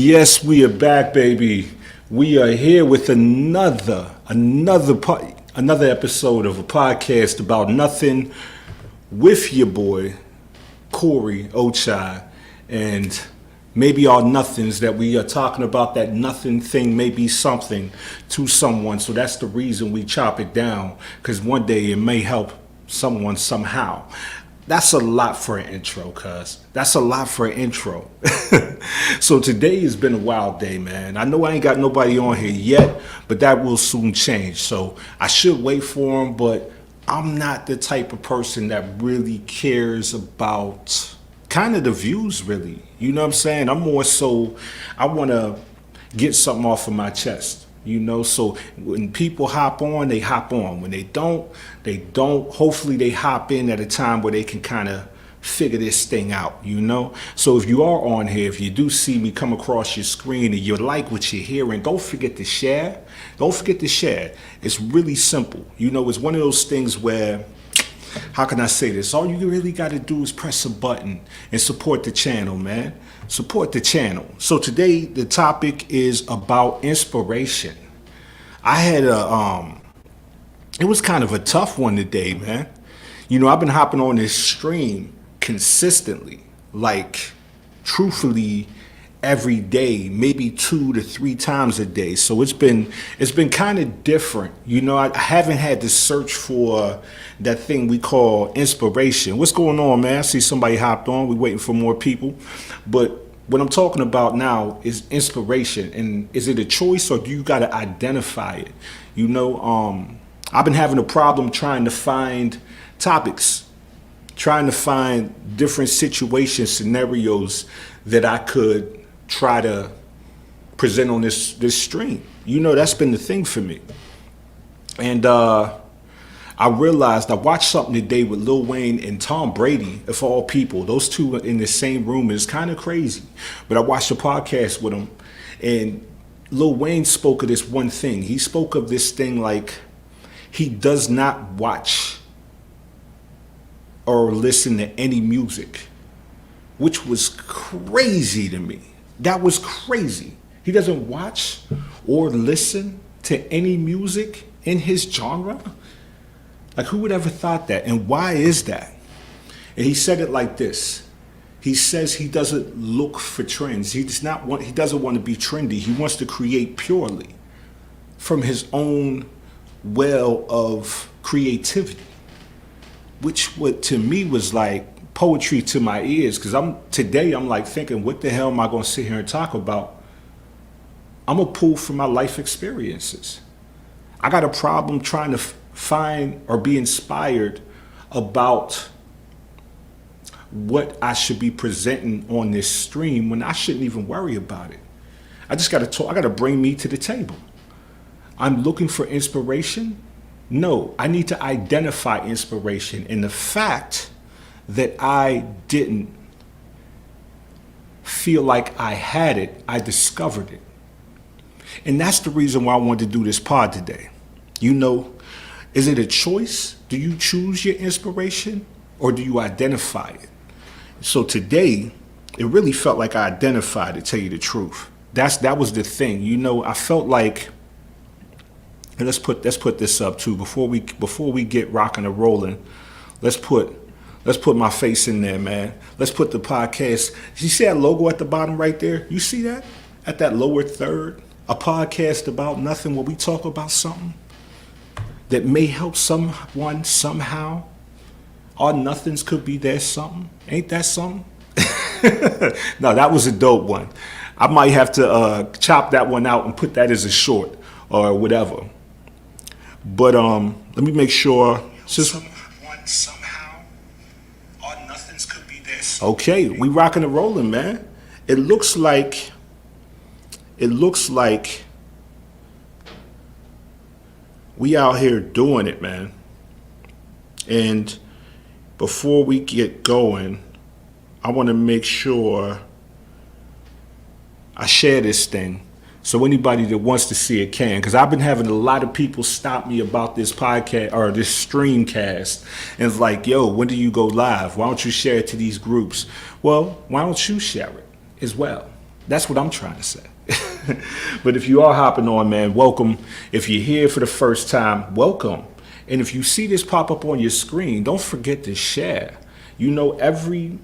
Yes, we are back, baby. We are here with another episode of a podcast about nothing with your boy Corey Ochai, and maybe our nothings that we are talking about. That nothing thing may be something to someone, so that's the reason we chop it down, because one day it may help someone somehow. That's a lot for an intro, cuz. That's a lot for an intro. So today has been a wild day, man. I know I ain't got nobody on here yet, but that will soon change. So I should wait for him, but I'm not the type of person that really cares about kind of the views, really. You know what I'm saying? I'm more so, I want to get something off of my chest. You know, so when people hop on, they hop on. When they don't, they don't. Hopefully they hop in at a time where they can kind of figure this thing out, you know? So if you are on here, if you do see me come across your screen and you like what you're hearing, don't forget to share. Don't forget to share. It's really simple. You know, it's one of those things where, how can I say this? All you really got to do is press a button and support the channel, man. Support the channel. So today the topic is about inspiration. I had it was kind of a tough one today, man. You know, I've been hopping on this stream consistently, like truthfully every day, maybe 2 to 3 times a day. So it's been kind of different. You know, I haven't had to search for that thing we call inspiration. What's going on, man? I see somebody hopped on. We're waiting for more people. But what I'm talking about now is inspiration. And is it a choice, or do you got to identify it? You know, I've been having a problem trying to find topics, trying to find different situations, scenarios that I could try to present on this stream. You know, that's been the thing for me. And I realized I watched something today with Lil Wayne and Tom Brady, of all people. Those two in the same room is kind of crazy. But I watched a podcast with them, and Lil Wayne spoke of this one thing. He spoke of this thing like he does not watch or listen to any music, which was crazy to me. That was crazy. He doesn't watch or listen to any music in his genre. Like, who would ever thought that? And why is that? And he said it like this. He says he doesn't look for trends. He doesn't want to be trendy. He wants to create purely from his own well of creativity, which what to me was like poetry to my ears, because I'm like thinking, what the hell am I going to sit here and talk about? I'm going to pull from my life experiences. I got a problem trying to find or be inspired about what I should be presenting on this stream when I shouldn't even worry about it. I just got to talk. I got to bring me to the table. I'm looking for inspiration. No, I need to identify inspiration. And the fact that I didn't feel like I had it, I discovered it. And that's the reason why I wanted to do this pod today. You know, is it a choice? Do you choose your inspiration, or do you identify it? So today, it really felt like I identified, to tell you the truth. That was the thing. You know, I felt like, and let's put this up too before we get rocking and rolling. Let's put my face in there, man. Let's put the podcast. You see that logo at the bottom right there? You see that? At that lower third? A podcast about nothing, where we talk about something that may help someone somehow. Our nothings could be there something. Ain't that something? No, that was a dope one. I might have to chop that one out and put that as a short or whatever. But let me make sure. Somehow, our nothings could be there. Okay, we rocking and rolling, man. It looks like we out here doing it, man. And before we get going, I want to make sure I share this thing so anybody that wants to see it can. Because I've been having a lot of people stop me about this podcast or this streamcast. And it's like, yo, when do you go live? Why don't you share it to these groups? Well, why don't you share it as well? That's what I'm trying to say. But if you are hopping on, man, welcome. If you're here for the first time, welcome. And if you see this pop up on your screen, don't forget to share. You know, every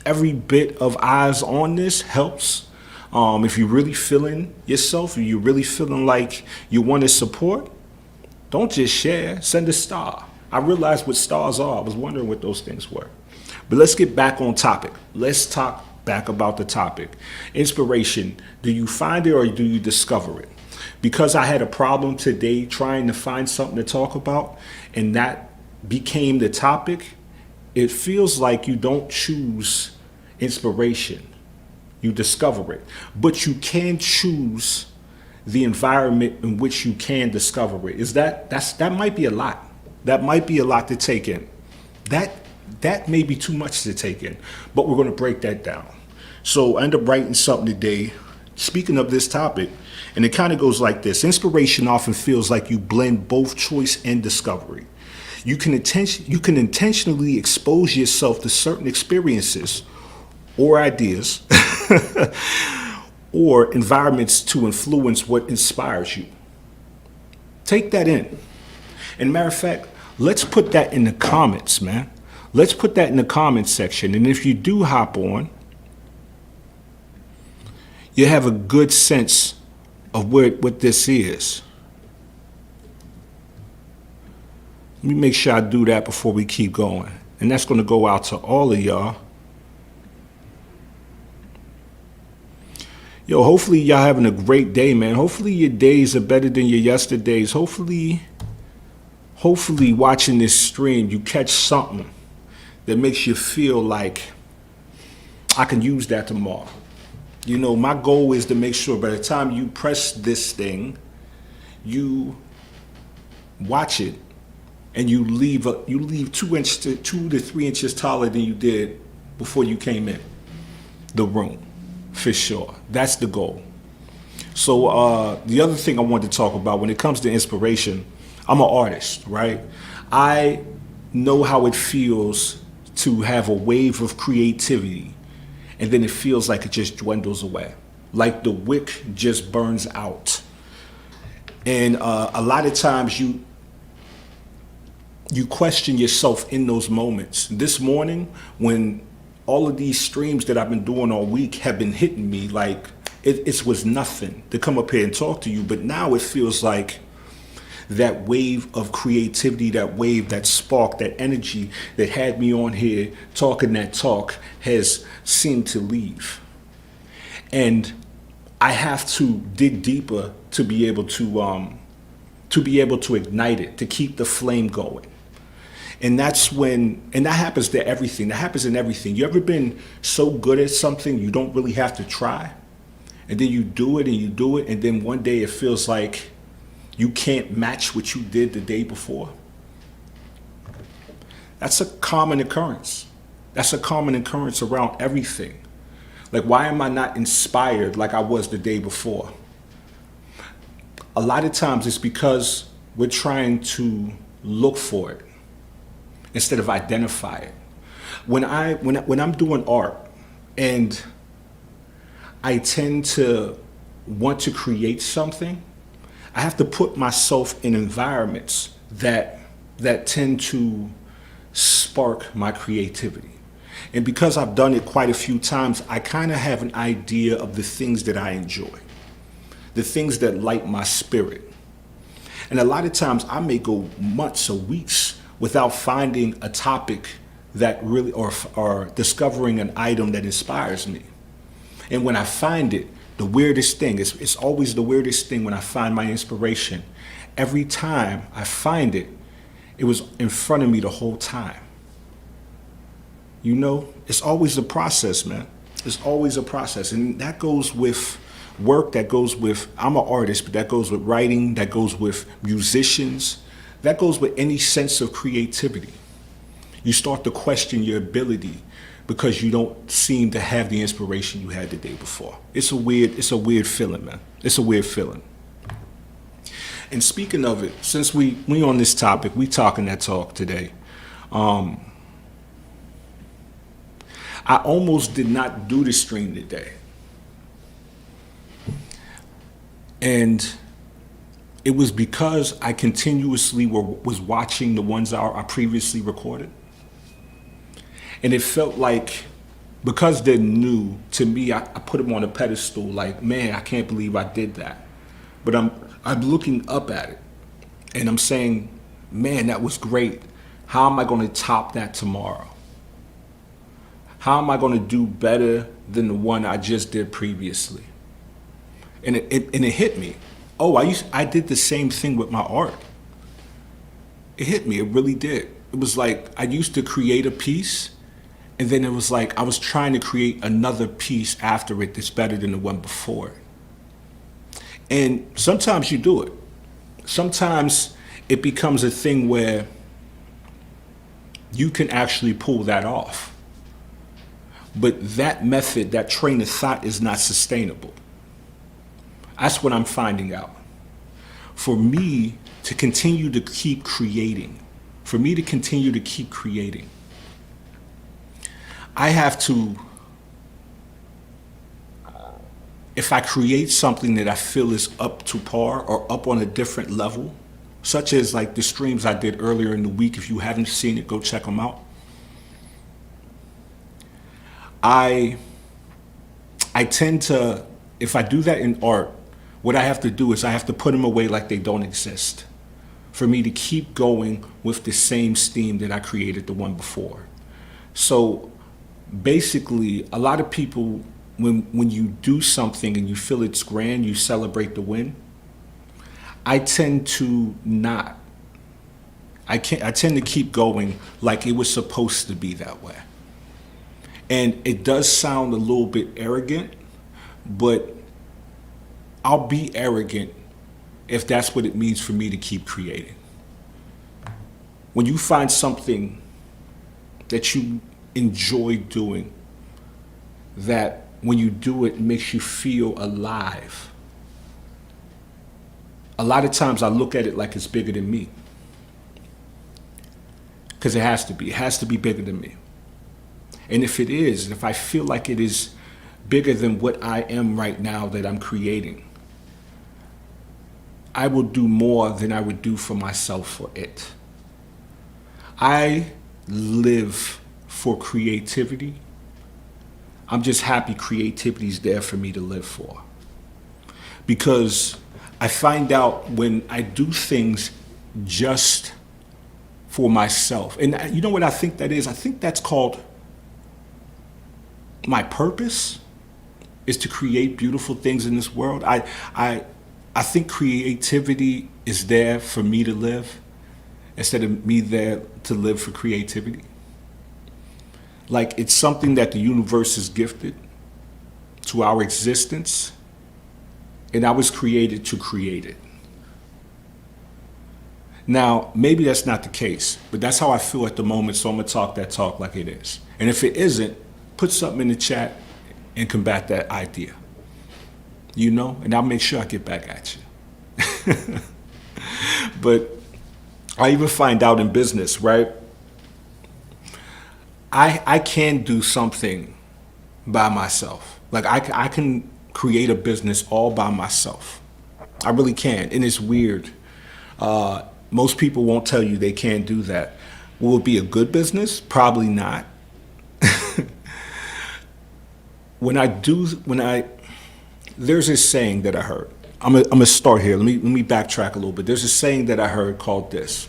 bit of eyes on this helps. If you're really feeling yourself, if you're really feeling like you want to support, don't just share, send a star. I realized what stars are. I was wondering what those things were. But let's get back on topic. Let's talk back about the topic. Inspiration, do you find it or do you discover it? Because I had a problem today trying to find something to talk about, and that became the topic, it feels like you don't choose inspiration. You discover it. But you can choose the environment in which you can discover it. That might be a lot. That might be a lot to take in. That may be too much to take in, but we're going to break that down. So I ended up writing something today, speaking of this topic, and it kind of goes like this. Inspiration often feels like you blend both choice and discovery. You can intentionally expose yourself to certain experiences or ideas or environments to influence what inspires you. Take that in. And matter of fact, let's put that in the comments, man. Let's put that in the comments section. And if you do hop on, you have a good sense of what this is. Let me make sure I do that before we keep going. And that's going to go out to all of y'all. Yo, hopefully y'all having a great day, man. Hopefully your days are better than your yesterdays. Hopefully watching this stream, you catch something that makes you feel like I can use that tomorrow. You know, my goal is to make sure by the time you press this thing, you watch it and you leave 2 to 3 inches taller than you did before you came in the room, for sure. That's the goal. So the other thing I wanted to talk about when it comes to inspiration, I'm an artist, right? I know how it feels to have a wave of creativity and then it feels like it just dwindles away, like the wick just burns out. And a lot of times you question yourself in those moments. This morning, when all of these streams that I've been doing all week have been hitting me, like it was nothing to come up here and talk to you, but now it feels like that wave of creativity, that wave, that spark, that energy that had me on here talking that talk has seemed to leave. And I have to dig deeper to be able to ignite it, to keep the flame going. And that happens to everything. That happens in everything. You ever been so good at something you don't really have to try? And then you do it and you do it, and then one day it feels like you can't match what you did the day before. That's a common occurrence. That's a common occurrence around everything. Like, why am I not inspired like I was the day before? A lot of times it's because we're trying to look for it instead of identify it. When I'm doing art and I tend to want to create something, I have to put myself in environments that tend to spark my creativity. And because I've done it quite a few times, I kind of have an idea of the things that I enjoy, the things that light my spirit. And a lot of times I may go months or weeks without finding a topic that really, or discovering an item that inspires me. And when I find it, the weirdest thing, it's always the weirdest thing when I find my inspiration. Every time I find it, it was in front of me the whole time. You know, it's always a process, man. It's always a process. And that goes with work, that goes with, I'm an artist, but that goes with writing, that goes with musicians, that goes with any sense of creativity. You start to question your ability because you don't seem to have the inspiration you had the day before. It's a weird feeling, man. It's a weird feeling. And speaking of it, since we on this topic, we talking that talk today. I almost did not do the stream today. And it was because I continuously was watching the ones I previously recorded. And it felt like, because they're new to me, I put them on a pedestal like, man, I can't believe I did that. But I'm looking up at it and I'm saying, man, that was great. How am I going to top that tomorrow? How am I going to do better than the one I just did previously? And it hit me. Oh, I did the same thing with my art. It hit me. It really did. It was like I used to create a piece, and then it was like I was trying to create another piece after it that's better than the one before it. And sometimes you do it. Sometimes it becomes a thing where you can actually pull that off. But that method, that train of thought is not sustainable. That's what I'm finding out. For me to continue to keep creating, I have to, if I create something that I feel is up to par or up on a different level, such as like the streams I did earlier in the week, if you haven't seen it, go check them out. I tend to, if I do that in art, what I have to do is I have to put them away like they don't exist for me to keep going with the same steam that I created the one before. So basically, a lot of people, when you do something and you feel it's grand, you celebrate the win. I tend to not. I tend to keep going like it was supposed to be that way. And it does sound a little bit arrogant, but I'll be arrogant if that's what it means for me to keep creating. When you find something that you enjoy doing, that when you do it makes you feel alive, a lot of times I look at it like it's bigger than me. Because it has to be. It has to be bigger than me. And if it is, if I feel like it is bigger than what I am right now that I'm creating, I will do more than I would do for myself for it. I live for creativity. I'm just happy creativity's there for me to live for. Because I find out when I do things just for myself, and you know what I think that is? I think that's called my purpose, is to create beautiful things in this world. I think creativity is there for me to live instead of me there to live for creativity. Like it's something that the universe has gifted to our existence, and I was created to create it. Now, maybe that's not the case, but that's how I feel at the moment, so I'm gonna talk that talk like it is. And if it isn't, put something in the chat and combat that idea. You know, and I'll make sure I get back at you. But I even find out in business, right? I can do something by myself. Like I can create a business all by myself. I really can, and it's weird. Most people won't tell you they can't do that. Will it be a good business? Probably not. There's this saying that I heard. I'm gonna start here. Let me backtrack a little bit. There's a saying that I heard called this.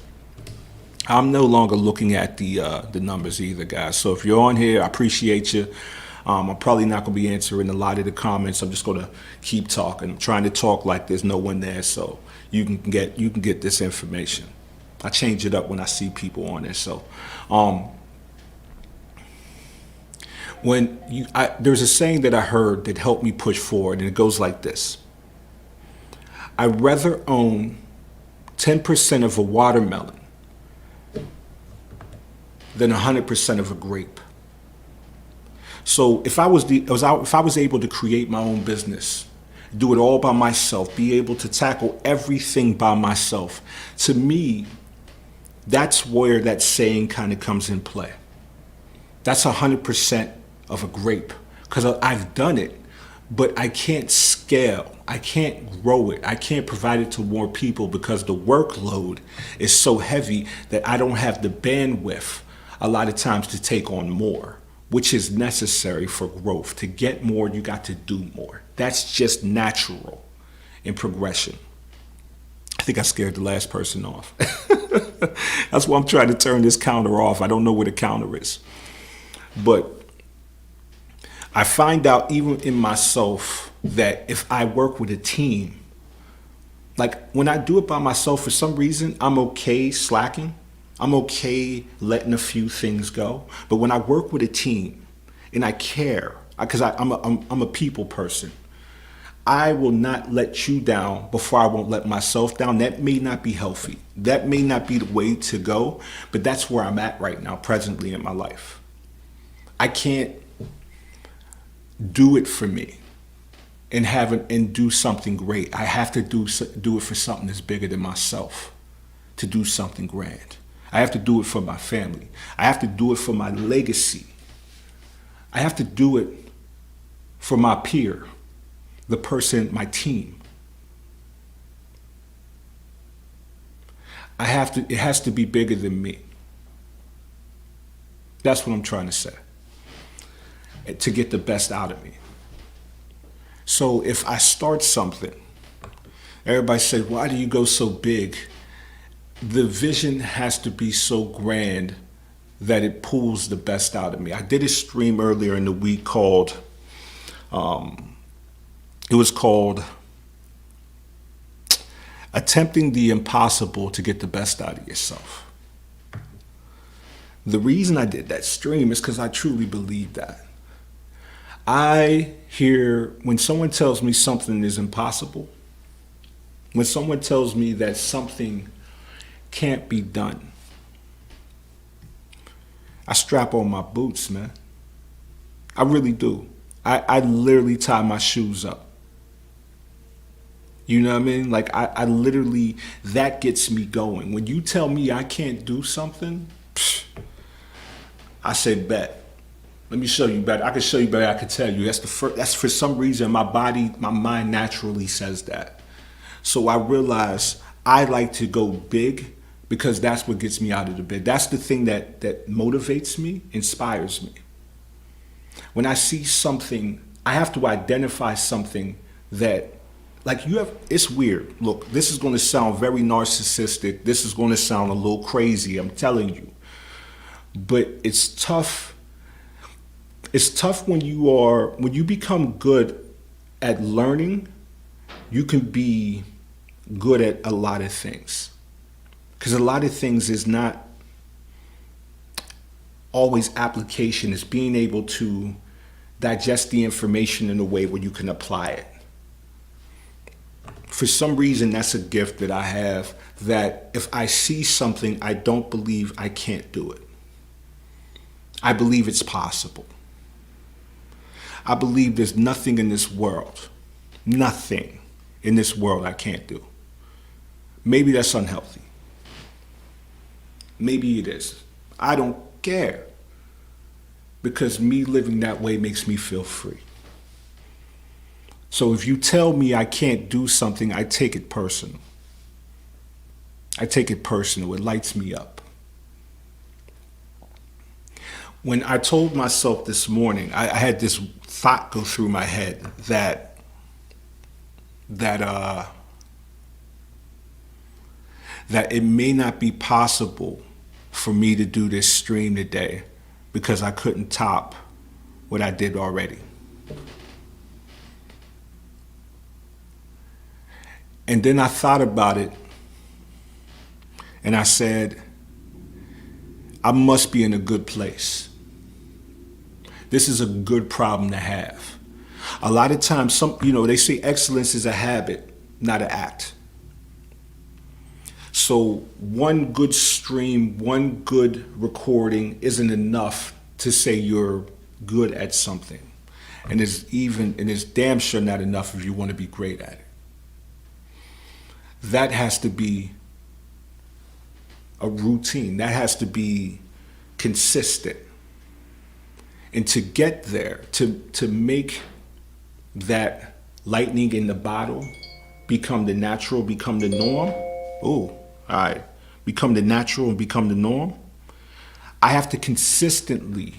I'm no longer looking at the numbers either, guys. So if you're on here, I appreciate you. I'm probably not gonna be answering a lot of the comments. I'm just gonna keep talking. I'm trying to talk like there's no one there, so you can get this information. I change it up when I see people on there. So there's a saying that I heard that helped me push forward, and it goes like this. I'd rather own 10% of a watermelon than 100% of a grape. So if I was able to create my own business, do it all by myself, be able to tackle everything by myself, to me, that's where that saying kind of comes in play. That's 100% of a grape, because I've done it, but I can't scale. I can't grow it. I can't provide it to more people because the workload is so heavy that I don't have the bandwidth a lot of times to take on more, which is necessary for growth. To get more, you got to do more. That's just natural in progression. I think I scared the last person off. That's why I'm trying to turn this counter off. I don't know where the counter is. But I find out even in myself that if I work with a team, like when I do it by myself, for some reason, I'm okay slacking. I'm okay letting a few things go. But when I work with a team and I care, because I'm a people person, I will not let you down before I won't let myself down. That may not be healthy. That may not be the way to go, but that's where I'm at right now, presently in my life. I can't do it for me and do something great. I have to do it for something that's bigger than myself, to do something grand. I have to do it for my family. I have to do it for my legacy. I have to do it for my peer, the person, my team. It has to be bigger than me. That's what I'm trying to say. To get the best out of me. So if I start something, everybody says, why do you go so big? The vision has to be so grand that it pulls the best out of me. I did a stream earlier in the week called, it was called Attempting the Impossible to Get the Best Out of Yourself. The reason I did that stream is because I truly believe that. I hear when someone tells me something is impossible, when someone tells me that something can't be done, I strap on my boots, man. I really do. I literally tie my shoes up. You know what I mean? Like I literally, that gets me going. When you tell me I can't do something, I say bet. Let me show you better. I can show you better. I can tell you. That's for some reason my mind naturally says that. So I realize I like to go big because that's what gets me out of the bed. That's the thing that motivates me, inspires me. When I see something, I have to identify something that, like it's weird. Look, this is going to sound very narcissistic. This is going to sound a little crazy, I'm telling you. But it's tough. It's tough when you become good at learning, you can be good at a lot of things. Because a lot of things is not always application. It's being able to digest the information in a way where you can apply it. For some reason, that's a gift that I have, that if I see something, I don't believe I can't do it. I believe it's possible. I believe there's nothing in this world I can't do. Maybe that's unhealthy. Maybe it is. I don't care. Because me living that way makes me feel free. So if you tell me I can't do something, I take it personal. It lights me up. When I told myself this morning, I had this thought go through my head that it may not be possible for me to do this stream today because I couldn't top what I did already. And then I thought about it and I said, I must be in a good place. This is a good problem to have. A lot of times, they say excellence is a habit, not an act. So one good stream, one good recording isn't enough to say you're good at something. And it's damn sure not enough if you want to be great at it. That has to be a routine. That has to be consistent. And to get there, to make that lightning in the bottle become the natural, become the norm. Ooh, all right. Become the natural and become the norm. I have to consistently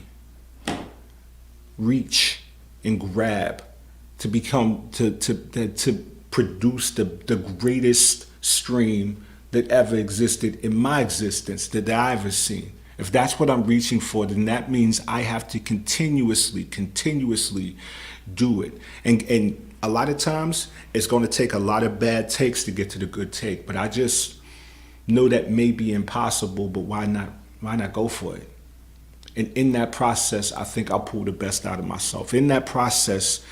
reach and grab to become to produce the greatest stream that ever existed in my existence that I've ever seen. If that's what I'm reaching for, then that means I have to continuously do it. And a lot of times it's going to take a lot of bad takes to get to the good take. But I just know that may be impossible, but why not go for it? And in that process, I think I'll pull the best out of myself. In that process,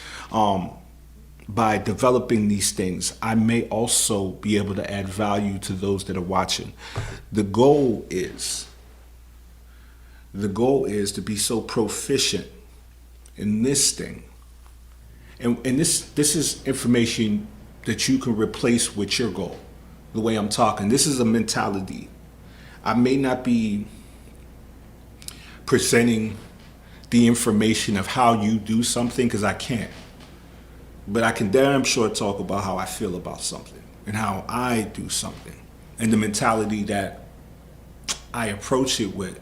by developing these things, I may also be able to add value to those that are watching. The goal is to be so proficient in this thing. And this is information that you can replace with your goal. The way I'm talking, this is a mentality. I may not be presenting the information of how you do something because I can't. But I can damn sure talk about how I feel about something and how I do something and the mentality that I approach it with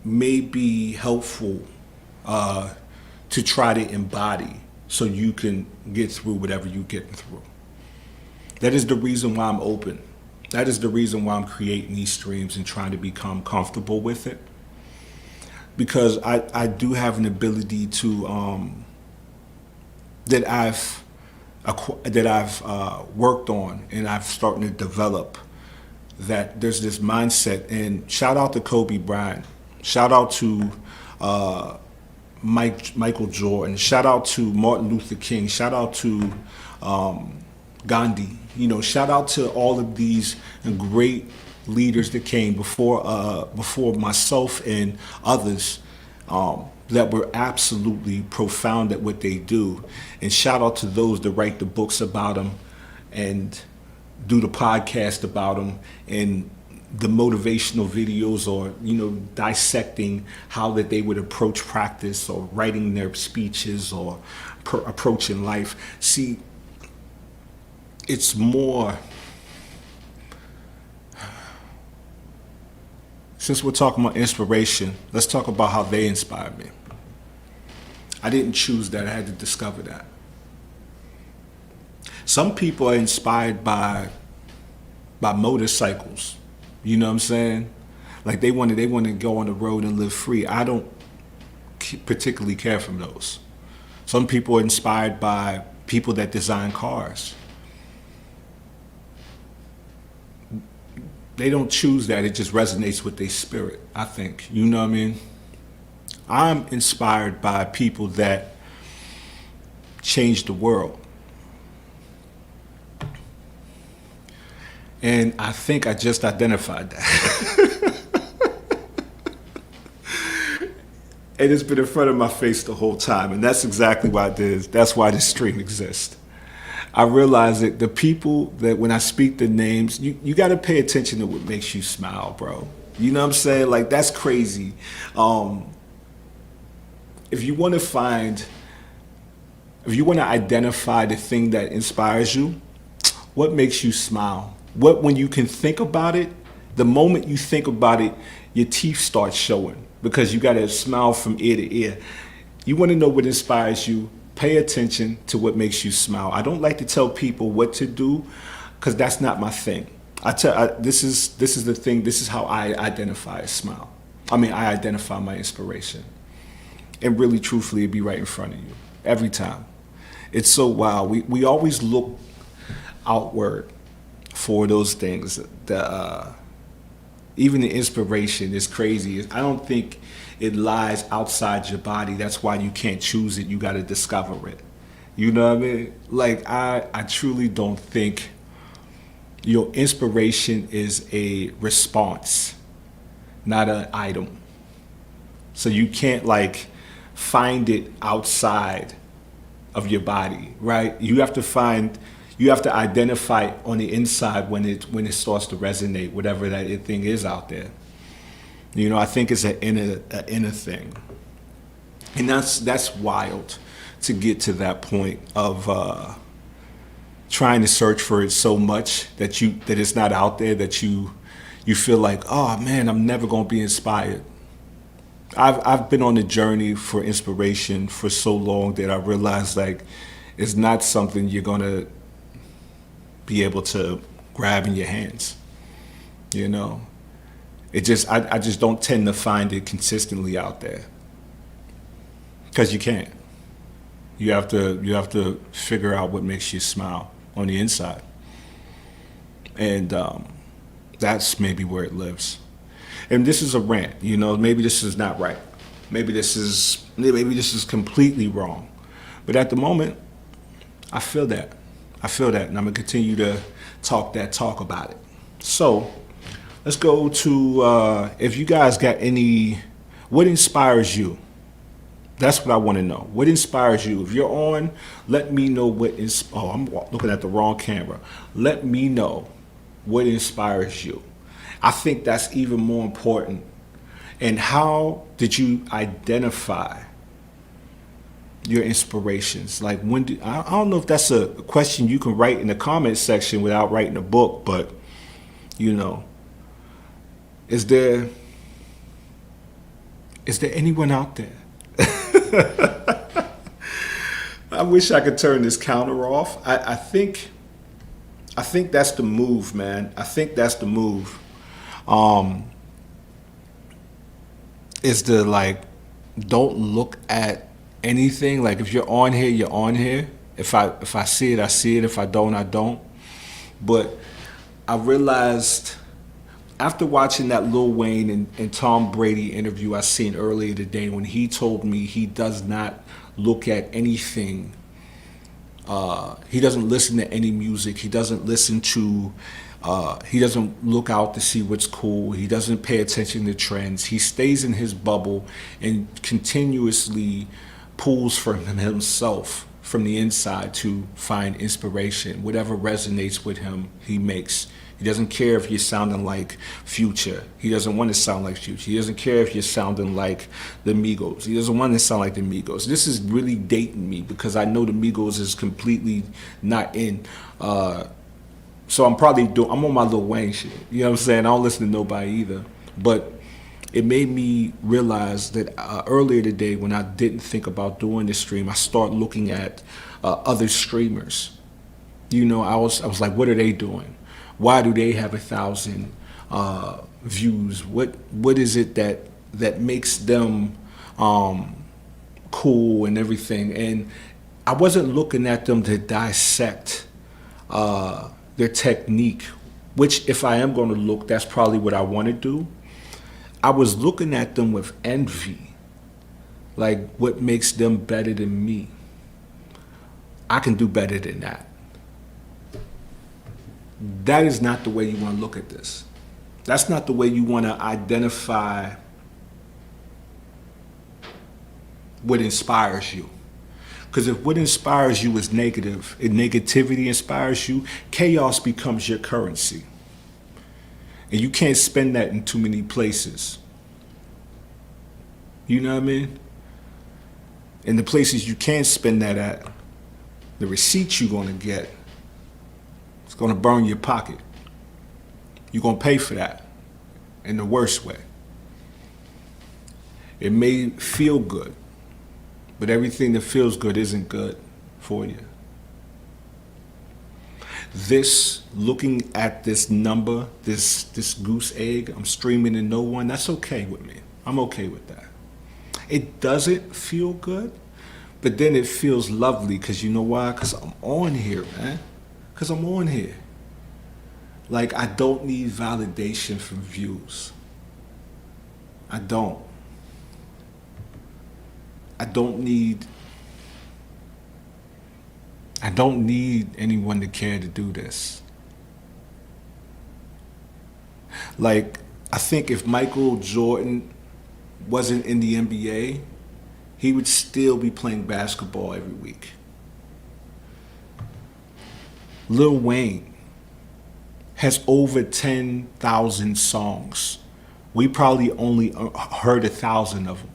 may be helpful to try to embody so you can get through whatever you're getting through. That is the reason why I'm open. That is the reason why I'm creating these streams and trying to become comfortable with it. Because I do have an ability to that I've worked on and I've starting to develop. That there's this mindset, and shout out to Kobe Bryant, shout out to Michael Jordan, shout out to Martin Luther King, shout out to Gandhi. You know, shout out to all of these great leaders that came before myself and others that were absolutely profound at what they do. And shout out to those that write the books about them and do the podcast about them and the motivational videos, or dissecting how that they would approach practice or writing their speeches or approaching life. See, it's more, since we're talking about inspiration, let's talk about how they inspired me. I didn't choose that, I had to discover that. Some people are inspired by motorcycles. You know what I'm saying? Like they want to go on the road and live free. I don't particularly care for those. Some people are inspired by people that design cars. They don't choose that, it just resonates with their spirit, I think. You know what I mean? I'm inspired by people that change the world. And I think I just identified that. And it's been in front of my face the whole time. And that's exactly why it is. That's why this stream exists. I realize that the people that when I speak the names, you got to pay attention to what makes you smile, bro. You know what I'm saying? Like, that's crazy. If you want to identify the thing that inspires you, what makes you smile? When you can think about it, the moment you think about it, your teeth start showing because you got to smile from ear to ear. You want to know what inspires you? Pay attention to what makes you smile. I don't like to tell people what to do because that's not my thing. This is the thing. This is how I identify a smile. I identify my inspiration. And really, truthfully, it'd be right in front of you every time. It's so wild. We always look outward for those things. Even the inspiration is crazy. I don't think it lies outside your body. That's why you can't choose it. You got to discover it. You know what I mean? Like, I truly don't think your inspiration is a response, not an item. So you can't find it outside of your body, right? You have to identify it on the inside when it starts to resonate, whatever that thing is out there. I think it's an inner thing. And that's wild to get to that point of trying to search for it so much that it's not out there, that you feel like, oh man, I'm never gonna be inspired. I've been on a journey for inspiration for so long that I realized like it's not something you're gonna be able to grab in your hands. You know, I just don't tend to find it consistently out there because you can't. You have to figure out what makes you smile on the inside, and that's maybe where it lives. And this is a rant, you know. Maybe this is not right. Maybe this is completely wrong. But at the moment, I feel that. I feel that, and I'm gonna continue to talk that talk about it. So let's go to if you guys got any. What inspires you? That's what I want to know. What inspires you? If you're on, let me know what is. Oh, I'm looking at the wrong camera. Let me know what inspires you. I think that's even more important. And how did you identify your inspirations? Like I don't know if that's a question you can write in the comment section without writing a book, but you know, is there anyone out there? I wish I could turn this counter off. I think that's the move, man. I think that's the move. Is to like, don't look at anything. Like if you're on here, you're on here. If I see it, I see it. If I don't, I don't. But I realized after watching that Lil Wayne and Tom Brady interview I seen earlier today, when he told me he does not look at anything, he doesn't listen to any music, he doesn't listen to, he doesn't look out to see what's cool, he doesn't pay attention to trends, he stays in his bubble and continuously pulls from himself from the inside to find inspiration. Whatever resonates with him, he makes. He doesn't care if you're sounding like Future. He doesn't want to sound like Future. He doesn't care if you're sounding like the Migos. He doesn't want to sound like the Migos. This is really dating me because I know the Migos is completely not in. So I'm on my Lil Wayne shit. You know what I'm saying? I don't listen to nobody either. But it made me realize that earlier today when I didn't think about doing this stream, I started looking at other streamers. You know, I was like, what are they doing? Why do they have 1,000 views? What is it that makes them cool and everything? And I wasn't looking at them to dissect their technique, which if I am going to look, that's probably what I want to do. I was looking at them with envy, like what makes them better than me. I can do better than that. That is not the way you want to look at this. That's not the way you want to identify what inspires you. Because if what inspires you is negative, if negativity inspires you, chaos becomes your currency. And you can't spend that in too many places. You know what I mean? And the places you can't spend that at, the receipts you're going to get, it's going to burn your pocket. You're going to pay for that in the worst way. It may feel good, but everything that feels good isn't good for you. This, looking at this number, this goose egg, I'm streaming to no one, that's okay with me. I'm okay with that. It doesn't feel good, but then it feels lovely because you know why? Because I'm on here, man. Because I'm on here. Like, I don't need validation from views. I don't. I don't need anyone to care to do this. Like, I think if Michael Jordan wasn't in the NBA, he would still be playing basketball every week. Lil Wayne has over 10,000 songs. We probably only heard 1,000 of them.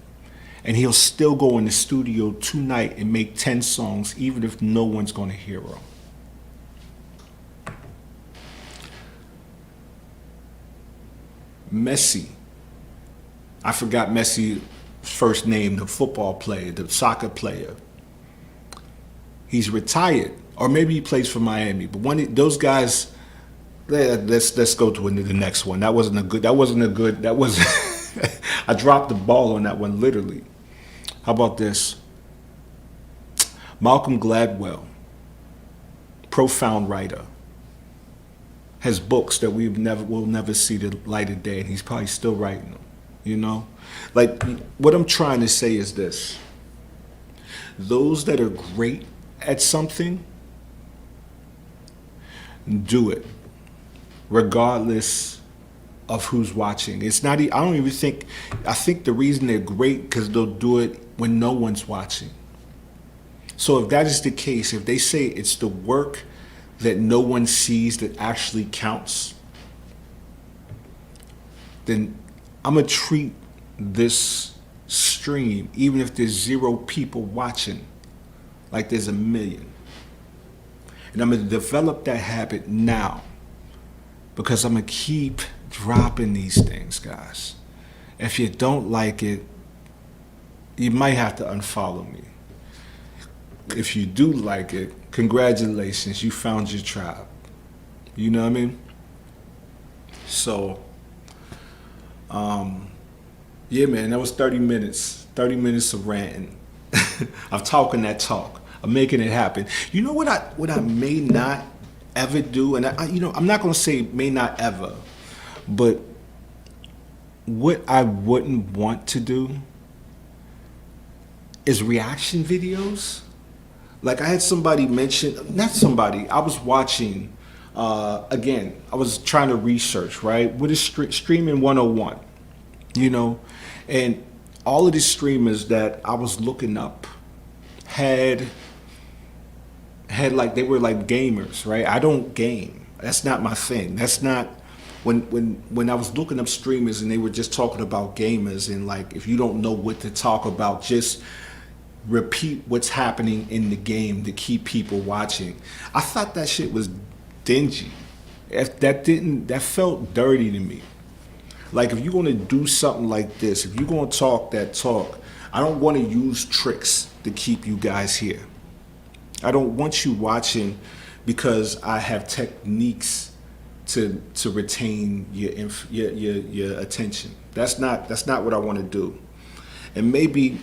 And he'll still go in the studio tonight and make 10 songs, even if no one's going to hear them. Messi. I forgot Messi's first name, the football player, the soccer player. He's retired, or maybe he plays for Miami. But those guys, let's go to the next one. That wasn't a good. I dropped the ball on that one, literally. How about this? Malcolm Gladwell, profound writer, has books that we'll never see the light of day, and he's probably still writing them. You know, like what I'm trying to say is this: those that are great at something, do it, regardless of who's watching. It's not. I don't even think. I think the reason they're great because they'll do it when no one's watching. So if that is the case, if they say it's the work that no one sees that actually counts, then I'm gonna treat this stream, even if there's 0 people watching, like there's 1 million. And I'm gonna develop that habit now, because I'm gonna keep dropping these things, guys. If you don't like it, you might have to unfollow me. If you do like it, congratulations, you found your tribe. You know what I mean? So, yeah, man, that was 30 minutes. 30 minutes of ranting. I'm talking that talk. I'm making it happen. You know what I may not ever do, and I'm not gonna say may not ever, but what I wouldn't want to do is reaction videos. Like I had somebody mention, not somebody, I was watching, again, I was trying to research, right? What is streaming 101, you know? And all of the streamers that I was looking up had like, they were like gamers, right? I don't game. That's not my thing. That's not, when I was looking up streamers and they were just talking about gamers, and like, if you don't know what to talk about, just repeat what's happening in the game to keep people watching. I thought that shit was dingy. That felt dirty to me. Like, if you're gonna do something like this, if you're gonna talk that talk, I don't wanna use tricks to keep you guys here. I don't want you watching because I have techniques to retain your attention. That's not what I wanna do. And maybe,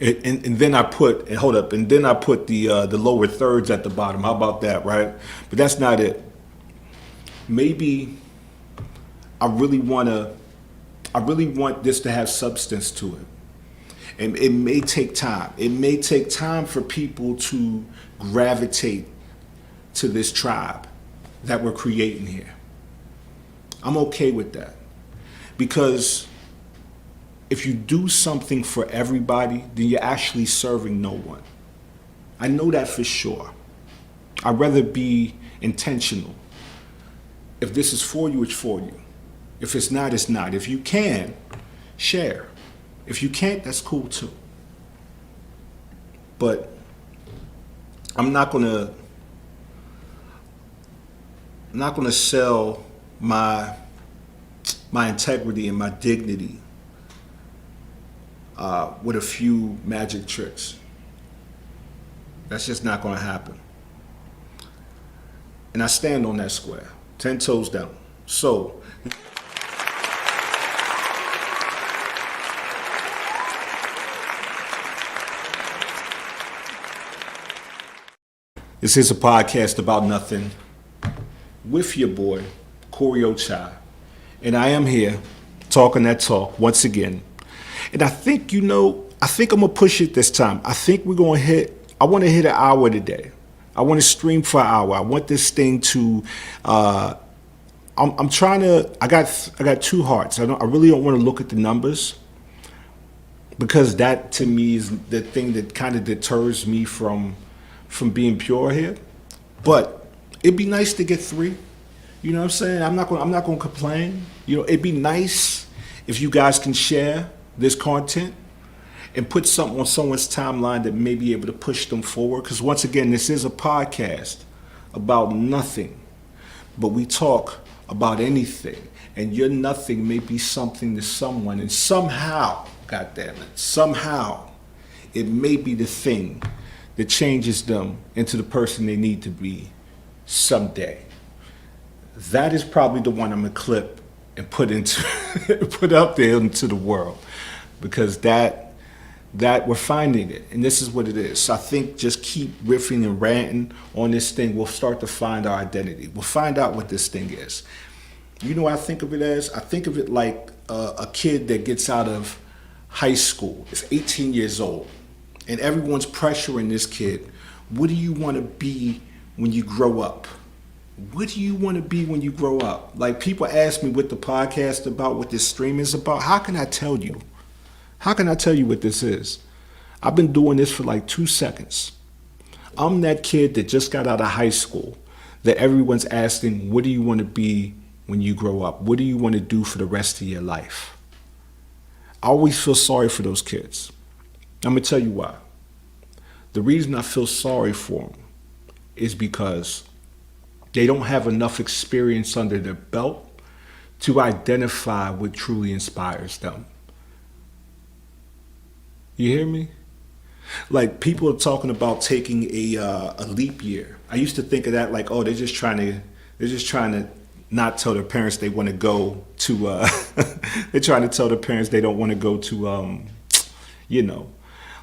and then I put, and hold up, and then I put the lower thirds at the bottom. How about that, right? But that's not it. Maybe I really want this to have substance to it. And it may take time. It may take time for people to gravitate to this tribe that we're creating here. I'm okay with that. Because if you do something for everybody, then you're actually serving no one. I know that for sure. I'd rather be intentional. If this is for you, it's for you. If it's not, it's not. If you can, share. If you can't, that's cool too. But I'm not gonna sell my integrity and my dignity with a few magic tricks. That's just not gonna happen. And I stand on that square, 10 toes down. So, this is a podcast about nothing with your boy, Corey Ochai. And I am here talking that talk once again. And I think, I'm gonna push it this time. I think I want to hit an hour today. I want to stream for an hour. I want this thing to, I'm trying to, I got 2 hearts. I really don't want to look at the numbers, because that to me is the thing that kind of deters me from being pure here. But it'd be nice to get 3. You know what I'm saying? I'm not gonna complain. It'd be nice if you guys can share. this content and put something on someone's timeline that may be able to push them forward. Because once again, this is a podcast about nothing, but we talk about anything. And your nothing may be something to someone, and somehow, goddammit, somehow, it may be the thing that changes them into the person they need to be someday. That is probably the one I'm gonna clip and put into put up there into the world, because that we're finding it, and this is what it is. So I think just keep riffing and ranting on this thing. We'll start to find our identity. We'll find out what this thing is. You know what I think of it as? I think of it like a kid that gets out of high school, is 18 years old, and everyone's pressuring this kid. What do you want to be when you grow up? What do you want to be when you grow up? Like, people ask me what the podcast about, what this stream is about. How can I tell you? How can I tell you what this is? I've been doing this for like 2 seconds. I'm that kid that just got out of high school that everyone's asking, what do you want to be when you grow up? What do you want to do for the rest of your life? I always feel sorry for those kids. I'm going to tell you why. The reason I feel sorry for them is because they don't have enough experience under their belt to identify what truly inspires them. You hear me? Like, people are talking about taking a leap year. I used to think of that like, oh, they're just trying to not tell their parents they want to go to. They're trying to tell their parents they don't want to go to,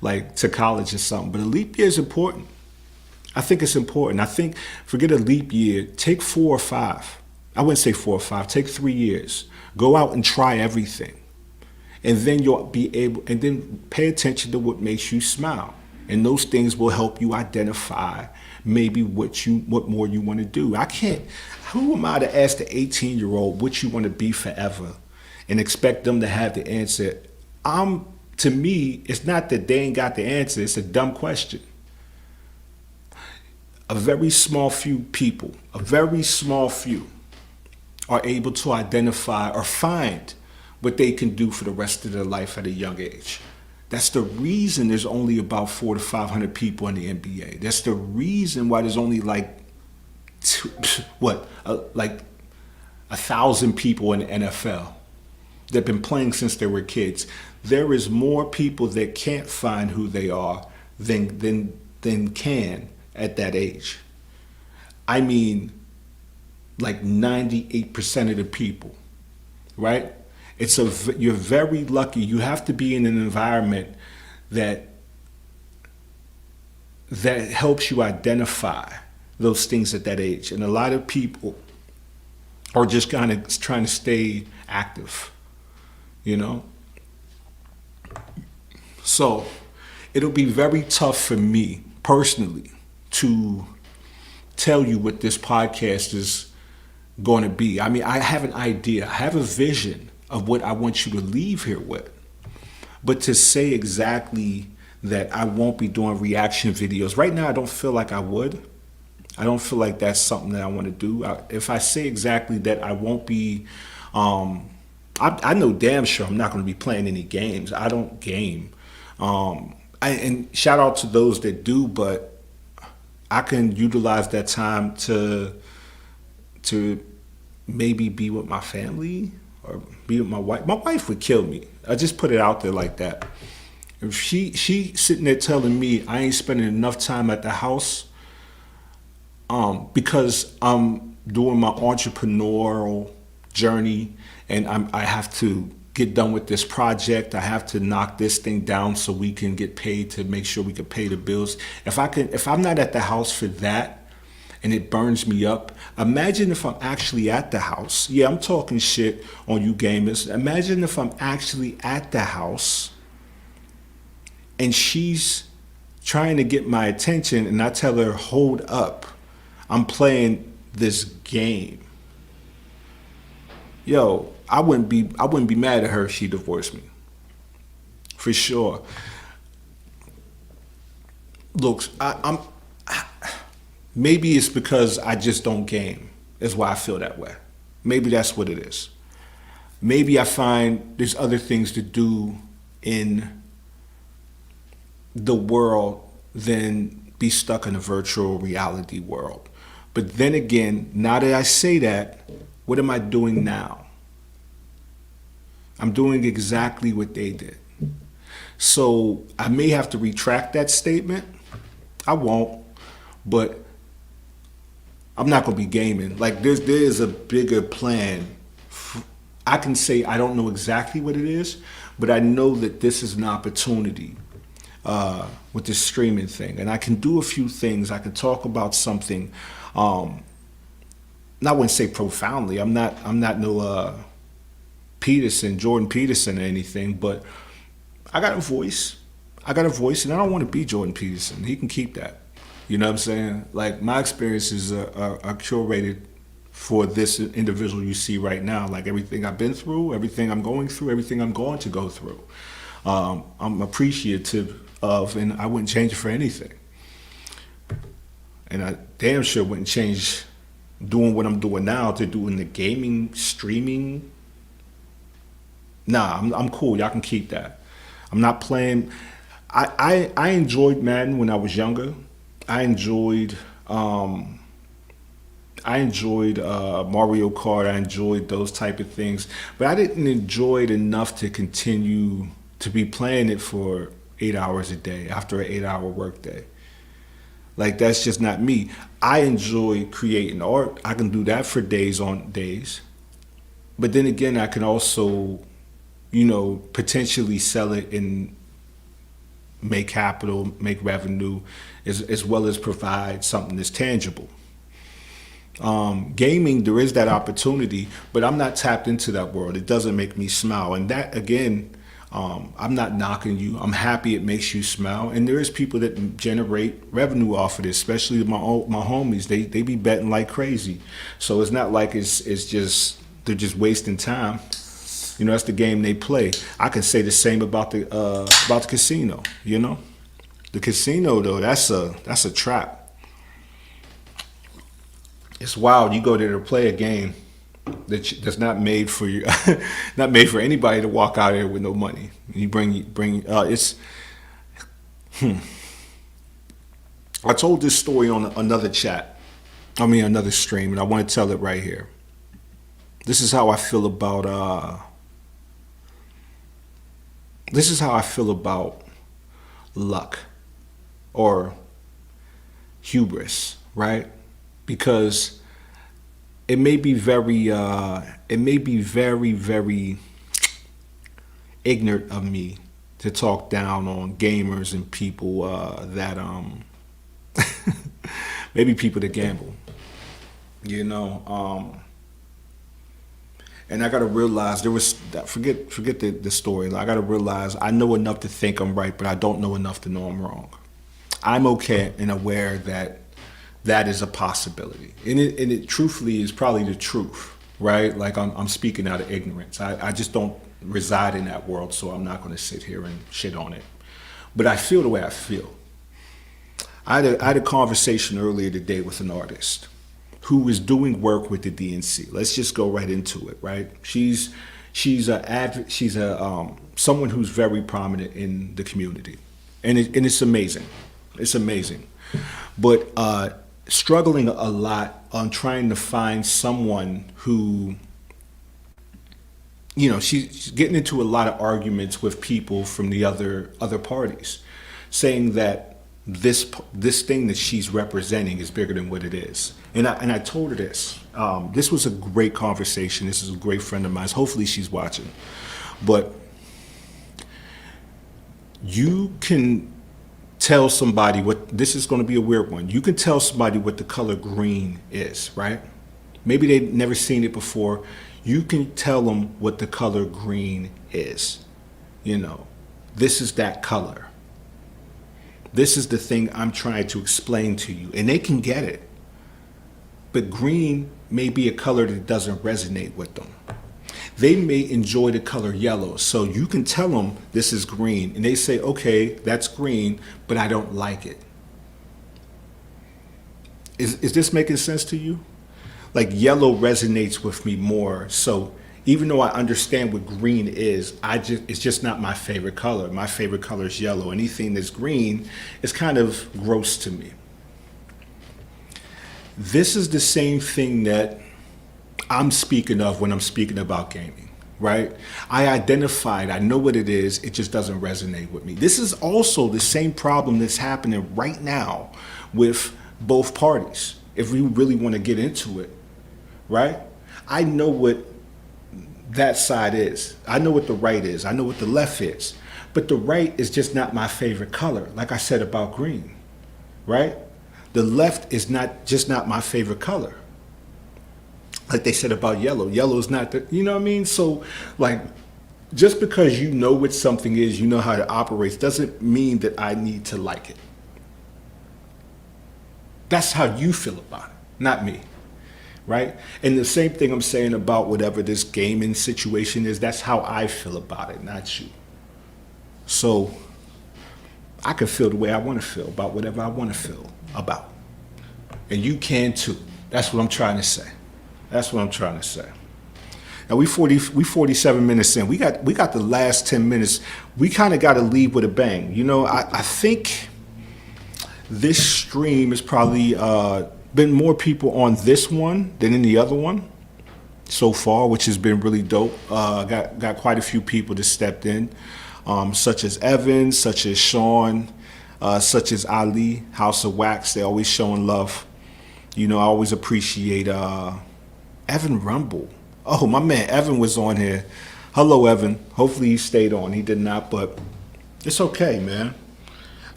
like to college or something. But a leap year is important. I think it's important. I think, forget a leap year. Take 4 or 5. I wouldn't say 4 or 5. Take 3 years. Go out and try everything. And then you'll be able, and then pay attention to what makes you smile. And those things will help you identify maybe what more you want to do. Who am I to ask the 18-year-old what you want to be forever and expect them to have the answer? To me, it's not that they ain't got the answer. It's a dumb question. A very small few people, are able to identify or find what they can do for the rest of their life at a young age. That's the reason there's only about 400 to 500 people in the NBA. That's the reason why there's only like 1,000 people in the NFL that've been playing since they were kids. There is more people that can't find who they are than can at that age. I mean, like 98% of the people, right? You're very lucky. You have to be in an environment that helps you identify those things at that age. And a lot of people are just kind of trying to stay active, you know? So it'll be very tough for me personally to tell you what this podcast is going to be. I mean, I have an idea. I have a vision of what I want you to leave here with. But to say exactly that I won't be doing reaction videos, right now I don't feel like I would. I don't feel like that's something that I want to do. If I say exactly that I won't be, I know damn sure I'm not going to be playing any games. I don't game. And shout out to those that do, but I can utilize that time to maybe be with my family or be with my wife. My wife would kill me. I just put it out there like that. If she sitting there telling me I ain't spending enough time at the house, because I'm doing my entrepreneurial journey and I have to get done with this project. I have to knock this thing down so we can get paid to make sure we can pay the bills. If I'm not at the house for that and it burns me up, imagine if I'm actually at the house. Yeah, I'm talking shit on you gamers. Imagine if I'm actually at the house and she's trying to get my attention and I tell her, hold up, I'm playing this game. Yo, I wouldn't be mad at her if she divorced me. For sure. Look, maybe it's because I just don't game. Is why I feel that way. Maybe that's what it is. Maybe I find there's other things to do in the world than be stuck in a virtual reality world. But then again, now that I say that, what am I doing now? I'm doing exactly what they did. So I may have to retract that statement. I won't, but I'm not going to be gaming. Like there's a bigger plan. I can say I don't know exactly what it is, but I know that this is an opportunity with this streaming thing, and I can do a few things. I can talk about something. I wouldn't say profoundly. I'm not no Jordan Peterson or anything, but I got a voice. And I don't want to be Jordan Peterson. He can keep that. You know what I'm saying? Like my experiences are curated for this individual you see right now. Like everything I've been through, everything I'm going through, everything I'm going to go through. I'm appreciative of, and I wouldn't change it for anything. And I damn sure wouldn't change doing what I'm doing now to doing the gaming, streaming. Nah, I'm cool. Y'all can keep that. I'm not playing. I enjoyed Madden when I was younger. I enjoyed Mario Kart. I enjoyed those type of things, but I didn't enjoy it enough to continue to be playing it for 8 hours a day after an 8-hour workday. Like that's just not me. I enjoy creating art. I can do that for days on days, but then again, I can also, potentially sell it and make capital, make revenue, as well as provide something that's tangible. Gaming, there is that opportunity, but I'm not tapped into that world. It doesn't make me smile. And that, again, I'm not knocking you. I'm happy it makes you smile. And there is people that generate revenue off of this, especially my homies. They be betting like crazy. So it's not like it's just they're just wasting time. That's the game they play. I can say the same about the casino. The casino though, that's a trap. It's wild. You go there to play a game that's not made for you, not made for anybody to walk out here with no money. You bring. It's. I told this story on another another stream, and I want to tell it right here. This is how I feel about. This is how I feel about luck or hubris, right? Because it may be very, very ignorant of me to talk down on gamers and people that maybe people that gamble, And I gotta realize forget the story. I gotta realize I know enough to think I'm right, but I don't know enough to know I'm wrong. I'm okay and aware that is a possibility, and it truthfully is probably the truth, right? Like I'm speaking out of ignorance. I just don't reside in that world, so I'm not going to sit here and shit on it. But I feel the way I feel. I had a conversation earlier today with an artist who is doing work with the DNC. Let's just go right into it, right? She's someone who's very prominent in the community, and it's amazing. It's amazing, but struggling a lot on trying to find someone who, she's getting into a lot of arguments with people from the other parties, saying that this thing that she's representing is bigger than what it is. And I told her this. This was a great conversation. This is a great friend of mine. Hopefully she's watching. But you can tell somebody this is going to be a weird one. You can tell somebody what the color green is, right? Maybe they've never seen it before. You can tell them what the color green is. This is that color. This is the thing I'm trying to explain to you. And they can get it. But green may be a color that doesn't resonate with them. They may enjoy the color yellow. So you can tell them this is green. And they say, okay, that's green, but I don't like it. Is this making sense to you? Like yellow resonates with me more. So Even though I understand what green is, it's just not my favorite color. My favorite color is yellow. Anything that's green is kind of gross to me. This is the same thing that I'm speaking of when I'm speaking about gaming, right? I identified, I know what it is, it just doesn't resonate with me. This is also the same problem that's happening right now with both parties, if we really want to get into it, right? I know what that side is. I know what the right is. I know what the left is. But the right is just not my favorite color, like I said about green, right? The left is not my favorite color. Like they said about yellow. Yellow is not the, you know what I mean? So like, just because you know what something is, you know how it operates, doesn't mean that I need to like it. That's how you feel about it, not me, right? And the same thing I'm saying about whatever this gaming situation is, that's how I feel about it, not you. So I can feel the way I want to feel about whatever I want to feel about. And you can too. That's what I'm trying to say. That's what I'm trying to say. Now we 47 minutes in. We got the last 10 minutes. We kind of got to leave with a bang. You know, I think this stream has probably been more people on this one than any other one so far, which has been really dope. Got quite a few people that stepped in, such as Evan, such as Sean, such as Ali, House of Wax. They always showing love. You know, I always appreciate Evan Rumble. Oh, my man Evan was on here. Hello, Evan. Hopefully he stayed on. He did not, but it's okay, man.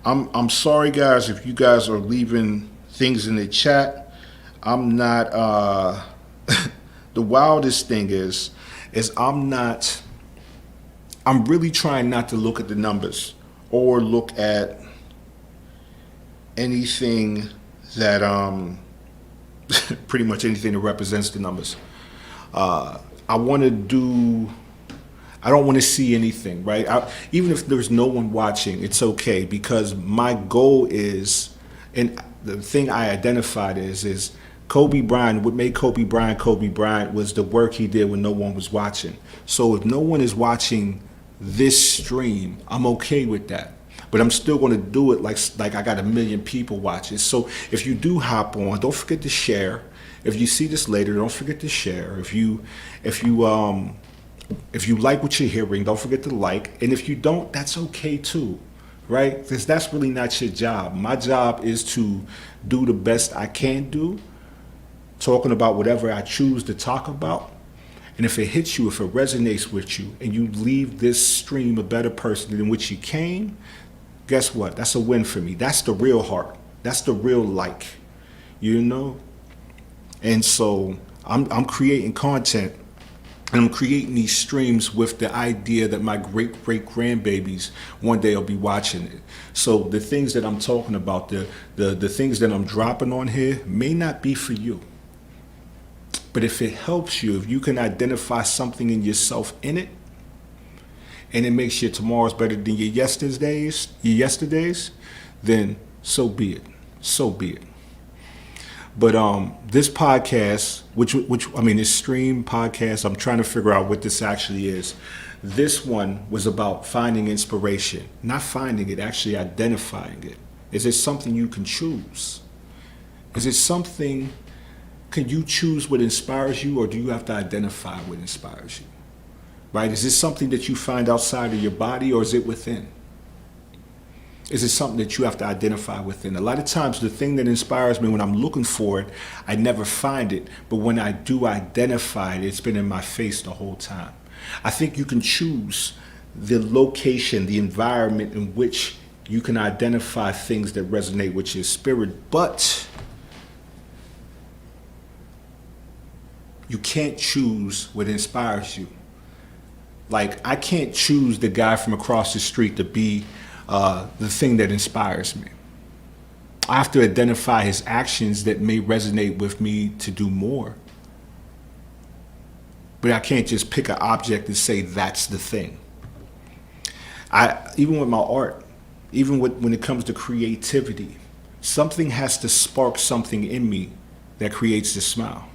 I'm sorry, guys, if you guys are leaving things in the chat. I'm not. The wildest thing is I'm really trying not to look at the numbers or look at anything that pretty much anything that represents the numbers. I want to do. I don't want to see anything, right? Even if there's no one watching, it's okay, because my goal is, and the thing I identified is Kobe Bryant. What made Kobe Bryant was the work he did when no one was watching. So if no one is watching this stream, I'm okay with that. But I'm still going to do it like I got 1 million people watching. So if you do hop on, don't forget to share. If you see this later, don't forget to share. If you like what you're hearing, don't forget to like. And if you don't, that's okay too, right? Because that's really not your job. My job is to do the best I can do, talking about whatever I choose to talk about. And if it hits you, if it resonates with you, and you leave this stream a better person than which you came, guess what? That's a win for me. That's the real heart. That's the real like, you know? And so I'm creating content, and I'm creating these streams with the idea that my great-great-grandbabies one day will be watching it. So the things that I'm talking about, the things that I'm dropping on here may not be for you. But if it helps you, if you can identify something in yourself in it, and it makes your tomorrows better than your yesterdays, then so be it. So be it. But this podcast, this stream podcast, I'm trying to figure out what this actually is. This one was about finding inspiration, not finding it, actually identifying it. Is it something you can choose? Is it something, can you choose what inspires you, or do you have to identify what inspires you? Right? Is this something that you find outside of your body, or is it within? Is it something that you have to identify within? A lot of times the thing that inspires me, when I'm looking for it, I never find it. But when I do identify it, it's been in my face the whole time. I think you can choose the location, the environment in which you can identify things that resonate with your spirit, but you can't choose what inspires you. Like, I can't choose the guy from across the street to be the thing that inspires me. I have to identify his actions that may resonate with me to do more. But I can't just pick an object and say that's the thing. Even with my art, even when it comes to creativity, something has to spark something in me that creates the smile.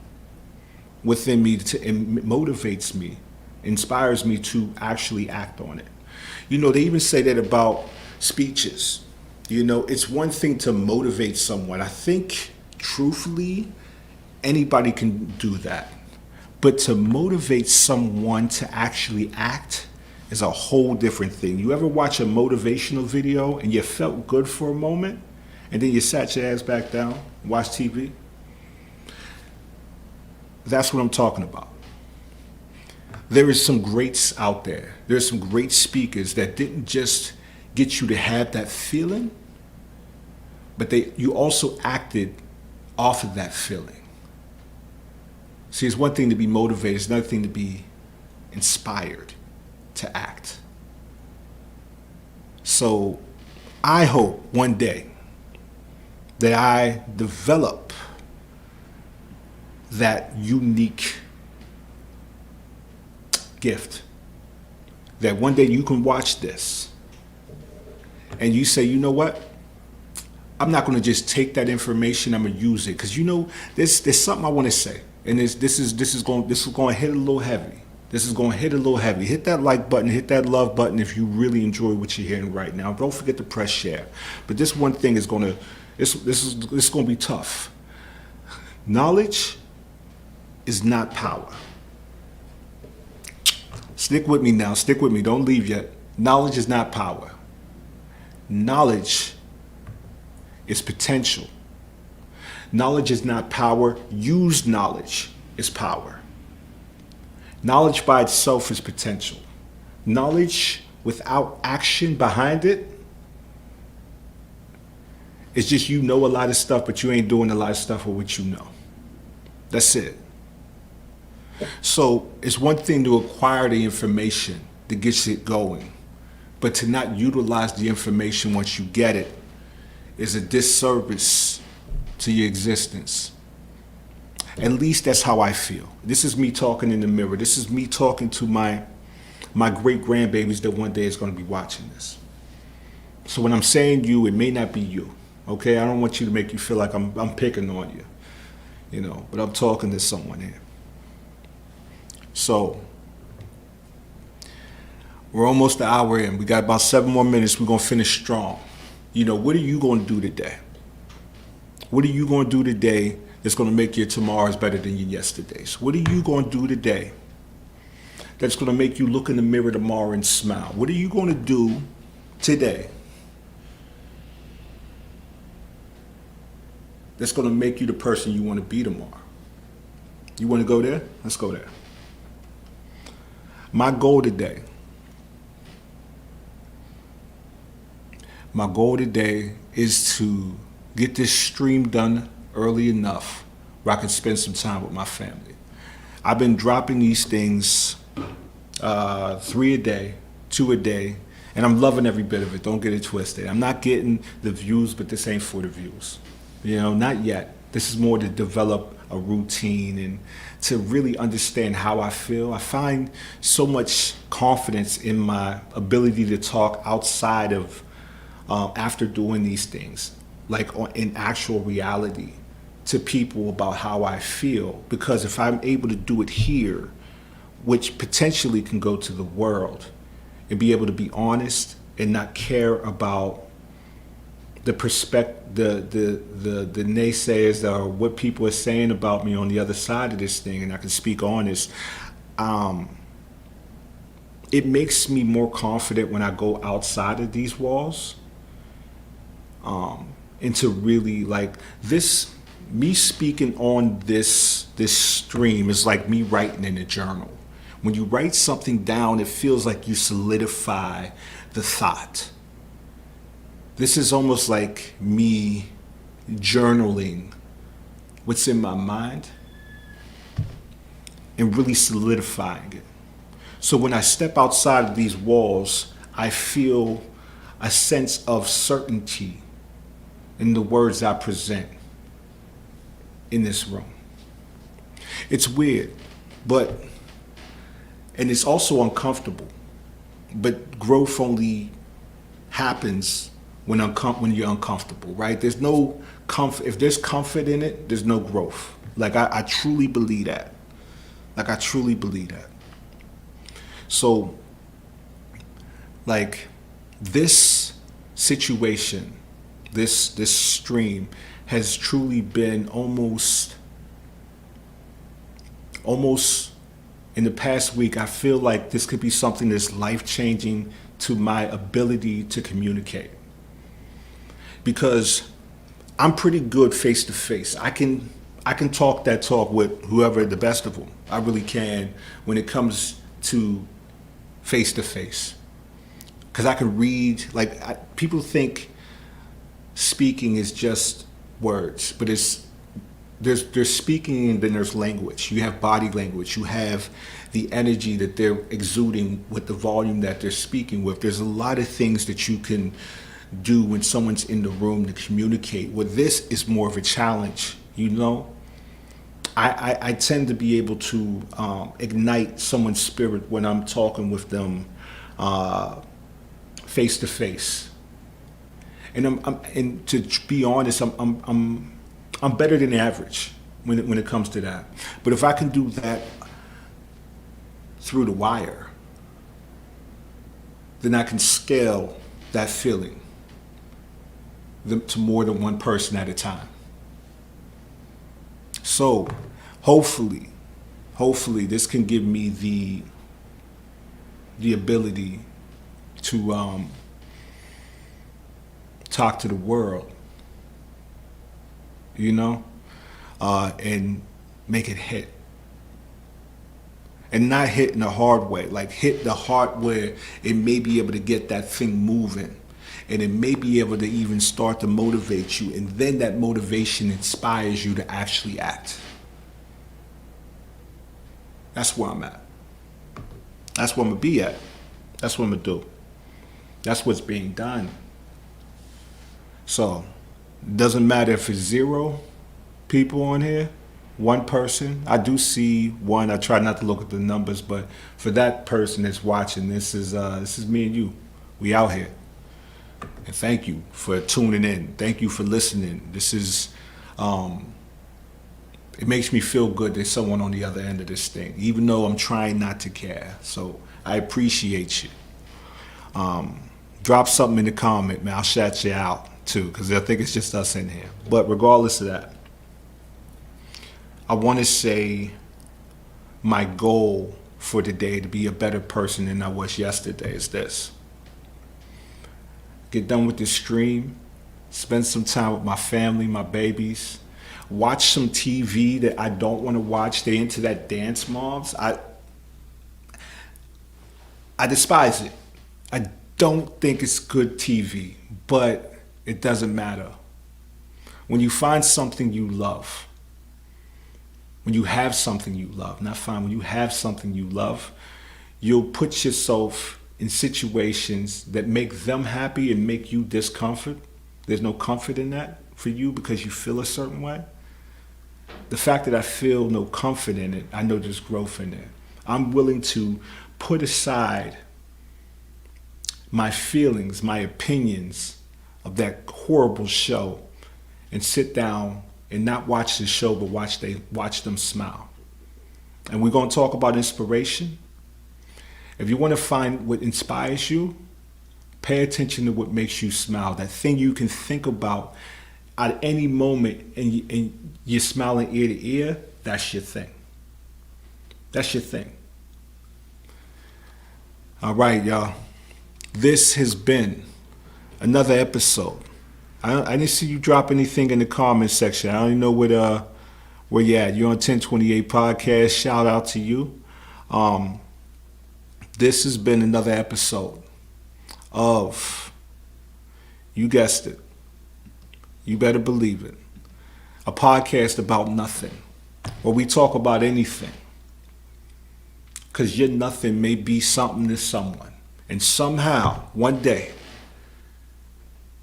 within me it motivates me, inspires me to actually act on it. They even say that about speeches. It's one thing to motivate someone. I think, truthfully, anybody can do that. But to motivate someone to actually act is a whole different thing. You ever watch a motivational video and you felt good for a moment and then you sat your ass back down and watched TV? That's what I'm talking about. There is some greats out there. There's some great speakers that didn't just get you to have that feeling, but you also acted off of that feeling. See, it's one thing to be motivated, it's another thing to be inspired to act. So I hope one day that I develop that unique gift. That one day you can watch this and you say, you know what? I'm not going to just take that information, I'm going to use it. Because there's something I want to say. And this is going to hit a little heavy. This is going to hit a little heavy. Hit that like button, hit that love button if you really enjoy what you're hearing right now. Don't forget to press share. But this one thing is going to, this is going to be tough. Knowledge is not power. Stick with me now. Stick with me. Don't leave yet. Knowledge is not power. Knowledge is potential. Knowledge is not power. Used knowledge is power. Knowledge by itself is potential. Knowledge without action behind it is just you know a lot of stuff, but you ain't doing a lot of stuff with what you know. That's it. So it's one thing to acquire the information that gets it going, but to not utilize the information once you get it is a disservice to your existence. At least that's how I feel. This is me talking in the mirror. This is me talking to my great grandbabies that one day is going to be watching this. So when I'm saying you, it may not be you. Okay, I don't want you to make you feel like I'm picking on you, but I'm talking to someone here. So we're almost an hour in. We got about 7 more minutes. We're going to finish strong. What are you going to do today? What are you going to do today that's going to make your tomorrows better than your yesterdays? What are you going to do today that's going to make you look in the mirror tomorrow and smile? What are you going to do today that's going to make you the person you want to be tomorrow? You want to go there? Let's go there. My goal today is to get this stream done early enough where I can spend some time with my family. I've been dropping these things 3 a day, 2 a day, and I'm loving every bit of it. Don't get it twisted. I'm not getting the views, but this ain't for the views. Not yet. This is more to develop a routine and to really understand how I feel. I find so much confidence in my ability to talk outside of after doing these things, like in actual reality to people about how I feel. Because if I'm able to do it here, which potentially can go to the world, and be able to be honest and not care about the the naysayers or what people are saying about me on the other side of this thing, and I can speak honest, it makes me more confident when I go outside of these walls, and to really like this. Me speaking on this stream is like me writing in a journal. When you write something down, it feels like you solidify the thought. This is almost like me journaling what's in my mind and really solidifying it. So when I step outside of these walls, I feel a sense of certainty in the words I present in this room. It's weird, and it's also uncomfortable, but growth only happens when you're uncomfortable, right? There's no comfort. If there's comfort in it, there's no growth. Like I truly believe that. Like, I truly believe that. So, like, this situation, this stream has truly been almost in the past week. I feel like this could be something that's life-changing to my ability to communicate, because I'm pretty good face to face. I can talk that talk with whoever, the best of them. I really can when it comes to face to face, because I can read. Like, people think speaking is just words, but there's speaking, and then there's language. You have body language. You have the energy that they're exuding with the volume that they're speaking with. There's a lot of things that you can do when someone's in the room to communicate. Well, this is more of a challenge, you know? I tend to be able to ignite someone's spirit when I'm talking with them face to face. And and to be honest, I'm better than average when it comes to that. But if I can do that through the wire, then I can scale that feeling to more than one person at a time. So hopefully this can give me the ability to talk to the world, you know, and make it hit. And not hit in a hard way, like hit the heart where it may be able to get that thing moving. And it may be able to even start to motivate you. And then that motivation inspires you to actually act. That's where I'm at. That's where I'm going to be at. That's what I'm going to do. That's what's being done. So, it doesn't matter if it's 0 people on here, 1 person. I do see 1. I try not to look at the numbers, but for that person that's watching, this is me and you. We out here. And thank you for tuning in. Thank you for listening. This is, it makes me feel good there's someone on the other end of this thing, even though I'm trying not to care. So I appreciate you. Drop something in the comment, man. I'll shout you out too, because I think it's just us in here. But regardless of that, I want to say my goal for today to be a better person than I was yesterday is this. Get done with this stream, spend some time with my family, my babies, watch some TV that I don't want to watch. Stay into that dance mobs. I despise it. I don't think it's good TV, but it doesn't matter. When you find something you love, when you have something you love, when you have something you love, you'll put yourself in situations that make them happy and make you discomfort. There's no comfort in that for you because you feel a certain way. The fact that I feel no comfort in it, I know there's growth in it. I'm willing to put aside my feelings, my opinions of that horrible show and sit down and not watch the show, but watch them smile. And we're going to talk about inspiration. If you want to find what inspires you, pay attention to what makes you smile. That thing you can think about at any moment and you're smiling ear to ear, that's your thing. That's your thing. All right, y'all. This has been another episode. I didn't see you drop anything in the comment section. I don't even know where you at. You're on 1028 Podcast. Shout out to you. This has been another episode of, you guessed it, you better believe it, a podcast about nothing, where we talk about anything. Because your nothing may be something to someone. And somehow, one day,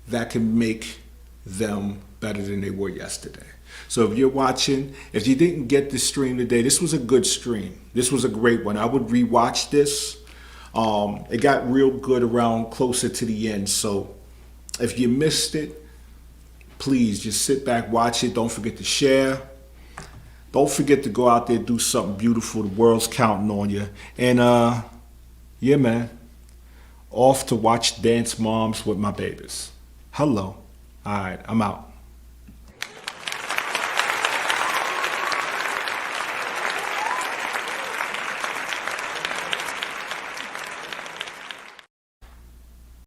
that can make them better than they were yesterday. So if you're watching, if you didn't get the stream today, this was a good stream. This was a great one. I would rewatch this. It got real good around closer to the end. So if you missed it, please just sit back, watch it. Don't forget to share. Don't forget to go out there, do something beautiful. The world's counting on you. And yeah, man, off to watch Dance Moms with my babies. Hello. All right, I'm out.